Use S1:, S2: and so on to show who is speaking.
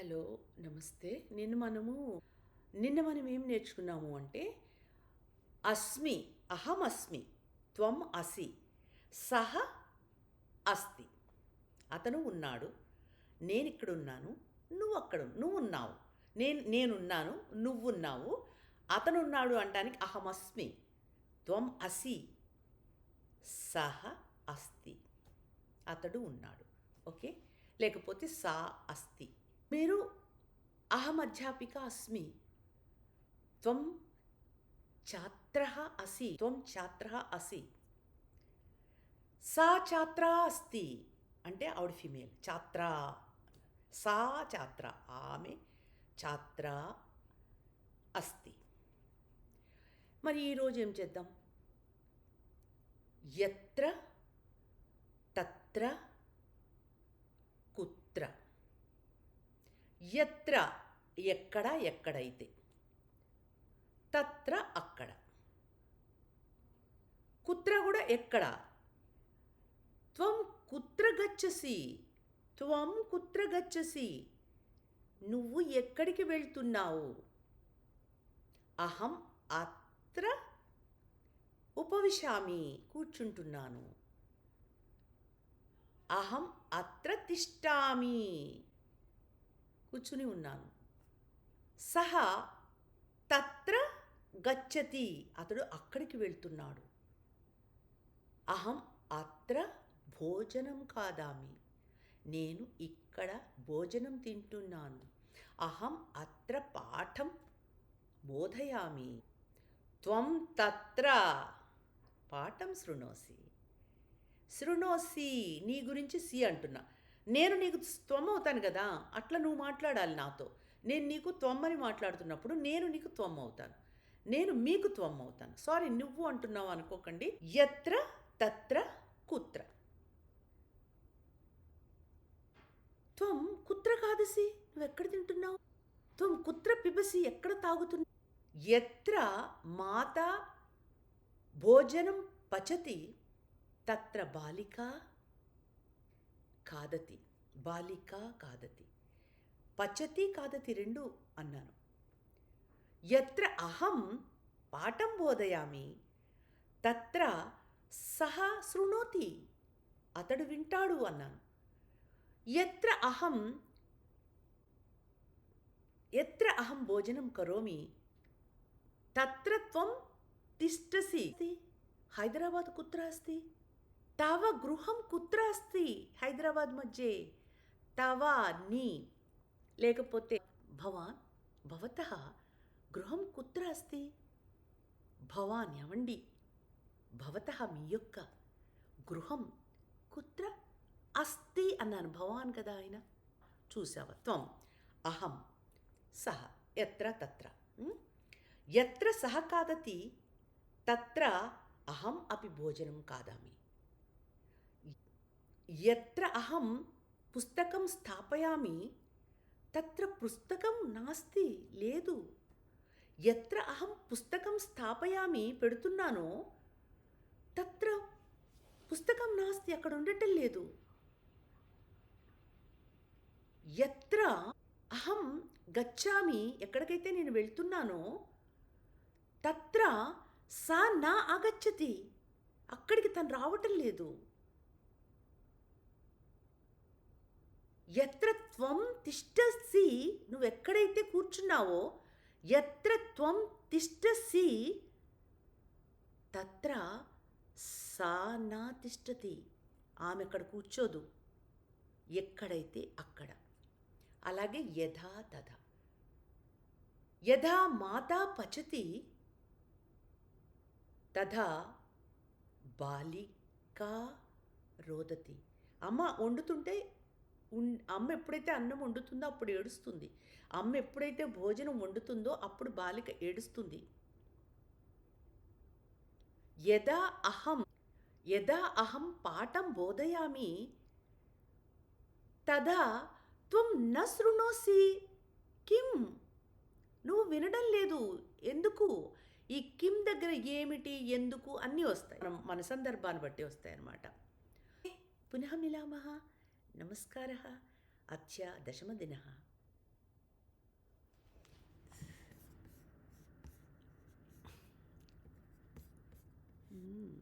S1: Hello, నమస్తే. నిన్న మనం ఏం నేర్చుకున్నాము అంటే, అస్మి, అహమస్మి, త్వం అసి, సహ అస్తి. అతను ఉన్నాడు, నేనిక్కడున్నాను, నువ్వున్నావు. నేనున్నాను, నువ్వున్నావు. అతనున్నాడు అంటానికి అహమస్మి, త్వం అసి, సహ అస్తి. అతడు ఉన్నాడు. ఓకే, లేకపోతే సా అస్తి. మీరు అహమధ్యాపిక అస్మి, త్వం ఛాత్రः అసి, త్వం ఛాత్రः అసి, సా ఛాత్రా అస్తి. అంటే ఆవిడ ఫిమేల్ ఛాత్ర, సా ఛాత్ర, ఆమె ఛాత్ర అస్తి. మరి ఈరోజు ఏం చేద్దాం? యత్ర తత్ర కుత్ర. యత్ర ఎక్కడ, ఎక్కడైతే. తత్ర అక్కడ. కుత్ర కూడా ఎక్కడ. త్వం కుత్ర గచ్చసి, త్వం కుత్ర గచ్చసి, నువ్వు ఎక్కడికి వెళ్తున్నావు. అహం అత్ర ఉపవిశామి, కూర్చుంటున్నాను. అహం అత్ర తిష్టామి, కూర్చుని ఉన్నాను. సహ తత్ర గచ్చతి, అతడు అక్కడికి వెళ్తున్నాడు. అహం అత్ర భోజనం ఖాదామి, నేను ఇక్కడ భోజనం తింటున్నాను. అహం అత్ర పాఠం బోధయామి. త్వం తత్ర పాఠం శృణోసి. శృణోసి, నీ గురించి సి అంటున్నా. నేను నీకు త్వం అవుతాను కదా, అట్లా నువ్వు మాట్లాడాలి నాతో. నేను నీకు త్వం అని మాట్లాడుతున్నప్పుడు నేను నీకు త్వం అవుతాను, నేను మీకు త్వం అవుతాను. సారీ, నువ్వు అంటున్నావు అనుకోకండి. యత్ర తత్ర కుత్ర. త్వం కుత్ర కాదసి, నువ్వు ఎక్కడ తింటున్నావు. త్వం కుత్ర పిబసి, ఎక్కడ తాగుతున్నావు. యత్ర మాత భోజనం పచతి తత్ర బాలికా ఖాదతి. బాలికా ఖాదతి, పచతి ఖాదతి రెండు అన్నాను. యత్ర అహం పాఠం బోధయామి తత్ర సహ శృణోతి, అతడు వింటాడు అన్నాను. యత్ర అహం భోజనం కరోమి తత్ర త్వం తిష్టసి. హైదరాబాద్ కుత్ర అస్తి. తవ గృహం కుత్ర అస్తి హైదరాబాద్ మధ్యే. తవ నీ, లేకపోతే భవాన్ భవతః గృహం కుత్ర అస్తి. భవాన్ ఎవండి, భవతః మీ యొక్క, గృహం కుత్ర అస్తి అన్నాను. భవాన్ కదా ఆయన. చూసావా. త్వం అహం సహ యత్ర తత్ర. యత్ర సహ ఖాదతి తత్ర అహం అపి భోజనం ఖాదామి. యత్ర అహం పుస్తకం స్థాపయామి తత్ర పుస్తకం నాస్తి, లేదు. యత్ర అహం పుస్తకం స్థాపయామి, పెడుతున్నానో, తత్ర పుస్తకం నాస్తి, అక్కడ ఉండటం లేదు. యత్ర అహం గచ్చామి, ఎక్కడికైతే నేను వెళ్తున్నానో, తత్ర సా నా ఆగచ్చతి, అక్కడికి తను రావటం లేదు. యత్ర త్వం తిష్టసి, నువ్వు ఎక్కడైతే కూర్చున్నావో, యత్ర త్వం తిష్టసి తత్ర సా నా తిష్టతి, ఆమె అక్కడ కూర్చోదు, ఎక్కడైతే అక్కడ. అలాగే యథా తథా. యథా మాతా పచతి తథా బాలికా రోదతి. అమ్మ వండుతుంటే, అమ్మ ఎప్పుడైతే అన్నం వండుతుందో అప్పుడు ఏడుస్తుంది. అమ్మ ఎప్పుడైతే భోజనం వండుతుందో అప్పుడు బాలిక ఏడుస్తుంది. యదా అహం పాఠం బోధయామి తదా త్వం న శృణోసి. కిం, నువ్వు వినడం లేదు. ఎందుకు? ఈ కిం దగ్గర ఏమిటి, ఎందుకు అన్నీ వస్తాయి, మన సందర్భాన్ని బట్టి వస్తాయి అన్నమాట. పునః మిలామः. నమస్కారः. అద్య దశమదినः. హ్మ్.